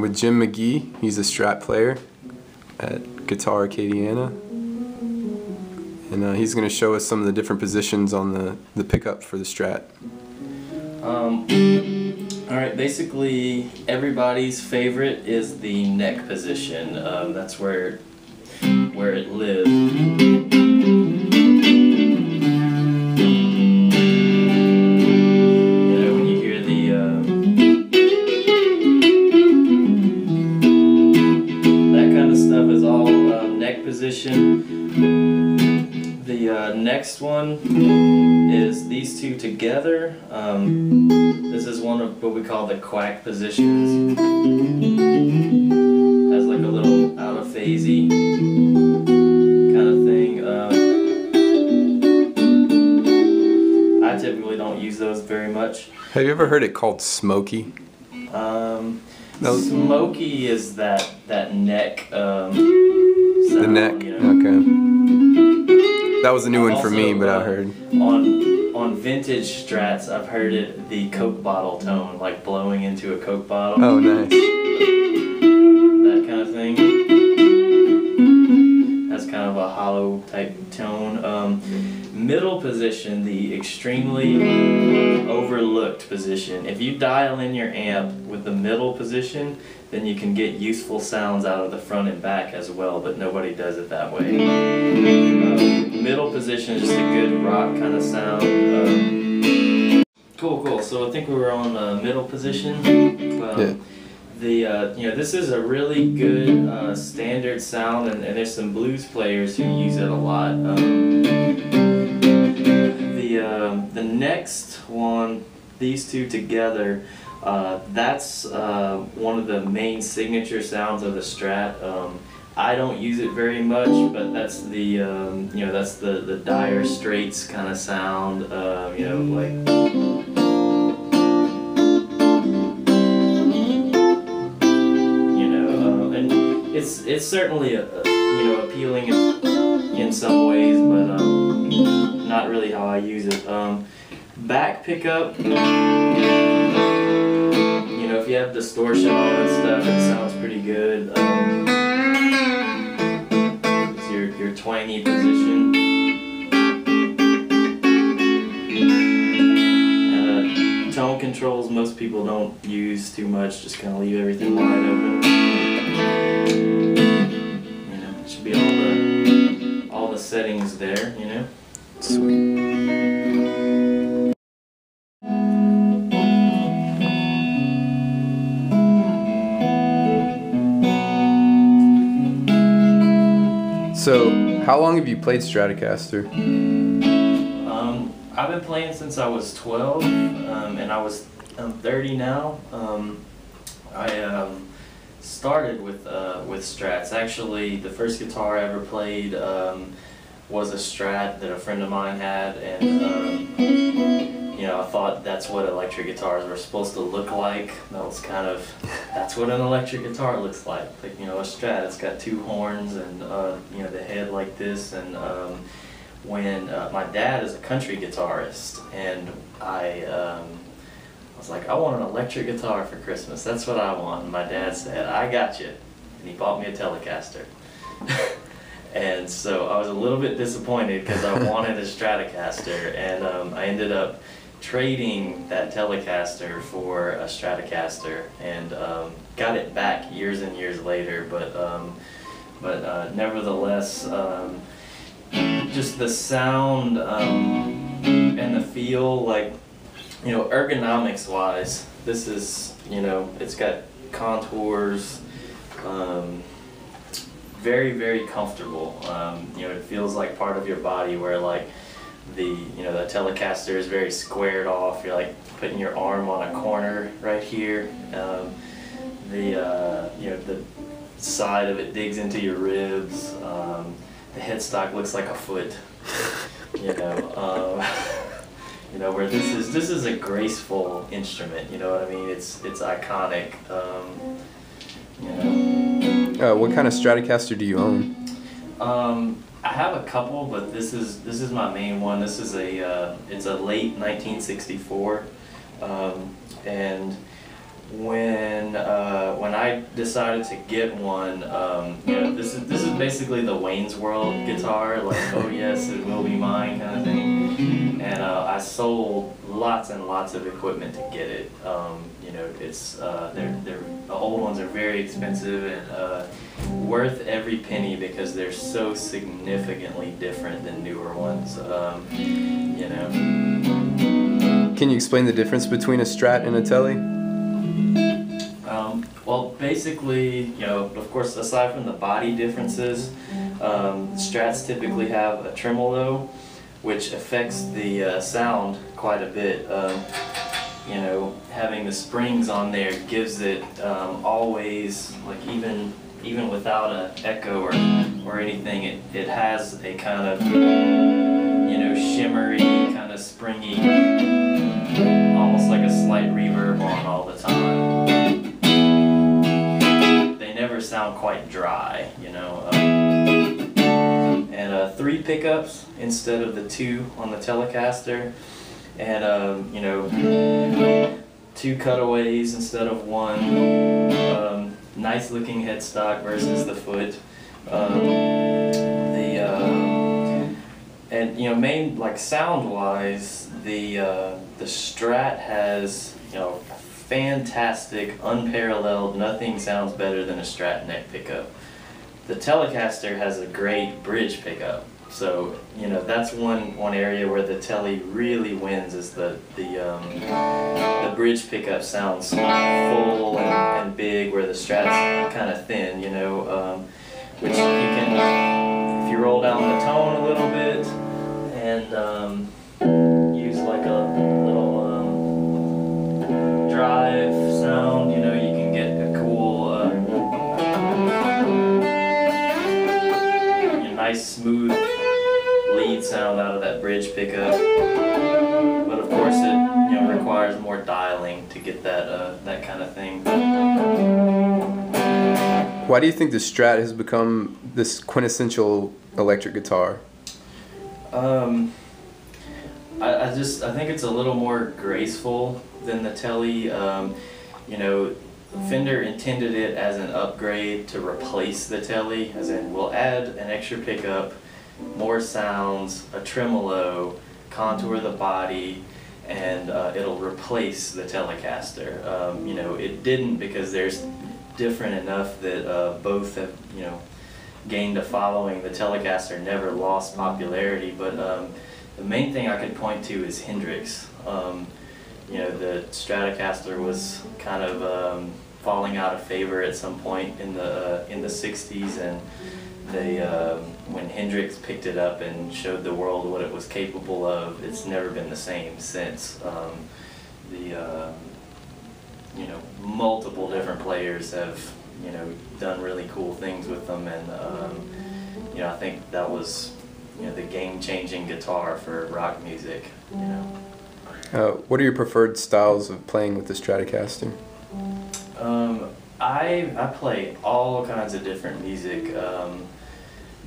with Jim McGee. He's a Strat player at Guitar Acadiana. And he's going to show us some of the different positions on the pickup for the Strat. Alright, basically everybody's favorite is the neck position. That's where it lives. The next one is these two together. This is one of what we call the quack positions. Has like a little out of phasey kind of thing. I typically don't use those very much. Have you ever heard it called smoky? No. Smoky is that neck. Sound, the neck. You know. Okay. That was a new one for me, but I heard on vintage Strats, I've heard it the Coke bottle tone, like blowing into a Coke bottle. Oh, nice. That kind of thing. That's kind of a hollow type tone. Middle position, the extremely overlooked position. If you dial in your amp with the middle position, then you can get useful sounds out of the front and back as well, but nobody does it that way. Middle position is just a good rock kind of sound. Cool. So I think we were on middle position. Yeah. This is a really good standard sound, and there's some blues players who use it a lot. The next one, these two together, that's one of the main signature sounds of the Strat. I don't use it very much, but that's the that's the Dire Straits kind of sound. Like. It's certainly appealing in some ways, but not really how I use it. Back pickup, if you have distortion on and stuff, it sounds pretty good. It's your twangy position. Tone controls most people don't use too much, just kind of leave everything wide open. It should be all the settings there, Sweet. So, how long have you played Stratocaster? I've been playing since I was 12, and I'm 30 now. I started with Strats. Actually, the first guitar I ever played was a Strat that a friend of mine had, and I thought that's what electric guitars were supposed to look like. That's what an electric guitar looks like. Like a Strat, it's got two horns and the head like this. And when my dad is a country guitarist, and I was like, I want an electric guitar for Christmas. That's what I want. And my dad said, I got you. And he bought me a Telecaster. And so I was a little bit disappointed because I wanted a Stratocaster, and I ended up trading that Telecaster for a Stratocaster, and got it back years and years later. But nevertheless, just the sound and the feel, like, ergonomics wise, this is, it's got contours, very, very comfortable. It feels like part of your body, where like the Telecaster is very squared off. You're like putting your arm on a corner right here. The side of it digs into your ribs. The headstock looks like a foot. Where this is a graceful instrument. You know what I mean? It's iconic. What kind of Stratocaster do you own? I have a couple, but this is my main one. This is it's a late 1964, and when I decided to get one, you know, this is basically the Wayne's World guitar, like oh yes, it will be mine kind of thing. And I sold lots and lots of equipment to get it. You know, it's the old ones are very expensive and worth every penny because they're so significantly different than newer ones. You know. Can you explain the difference between a Strat and a Tele? Well, basically, you know, of course, aside from the body differences, Strats typically have a tremolo, which affects the sound quite a bit. You know, having the springs on there gives it always, like even without an echo or anything, it has a kind of, you know, shimmery, kind of springy, almost like a slight reverb on all the time. They never sound quite dry, you know. And 3 pickups instead of the 2 on the Telecaster, and you know, 2 cutaways instead of 1. Nice looking headstock versus the foot. And you know, like sound wise, the Strat has, you know, fantastic, unparalleled, nothing sounds better than a Strat neck pickup. The Telecaster has a great bridge pickup, so you know that's one area where the Tele really wins, is the bridge pickup sounds full and big, where the Strat's kind of thin, you know, which you can, if you roll down the tone a little bit and use like a little drive sound, you know, you can get a cool, nice smooth lead sound out of that bridge pickup. But of course, it, you know, requires more dialing to get that kind of thing. Why do you think the Strat has become this quintessential electric guitar? I think it's a little more graceful than the Tele. You know, Fender intended it as an upgrade to replace the Tele, as in we'll add an extra pickup, more sounds, a tremolo, contour the body, and it'll replace the Telecaster. You know, it didn't, because there's different enough that both have, you know, gained a following. The Telecaster never lost popularity, but the main thing I could point to is Hendrix. You know, the Stratocaster was kind of falling out of favor at some point in the 60s, and they when Hendrix picked it up and showed the world what it was capable of, it's never been the same since. You know, multiple different players have, you know, done really cool things with them, and you know, I think that was, you know, the game-changing guitar for rock music. You know. What are your preferred styles of playing with the Stratocaster? I play all kinds of different music,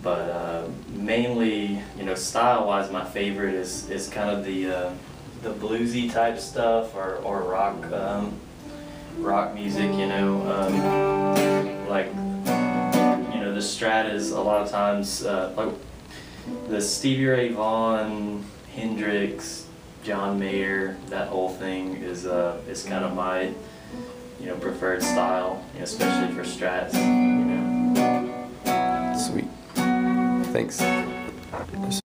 but mainly, you know, style-wise, my favorite is kind of the bluesy type stuff, or rock music. You know, like, you know, the Strat is a lot of times like the Stevie Ray Vaughan, Hendrix, John Mayer, that whole thing is kind of my, you know, preferred style, you know, especially for Strats. You know. Sweet. Thanks.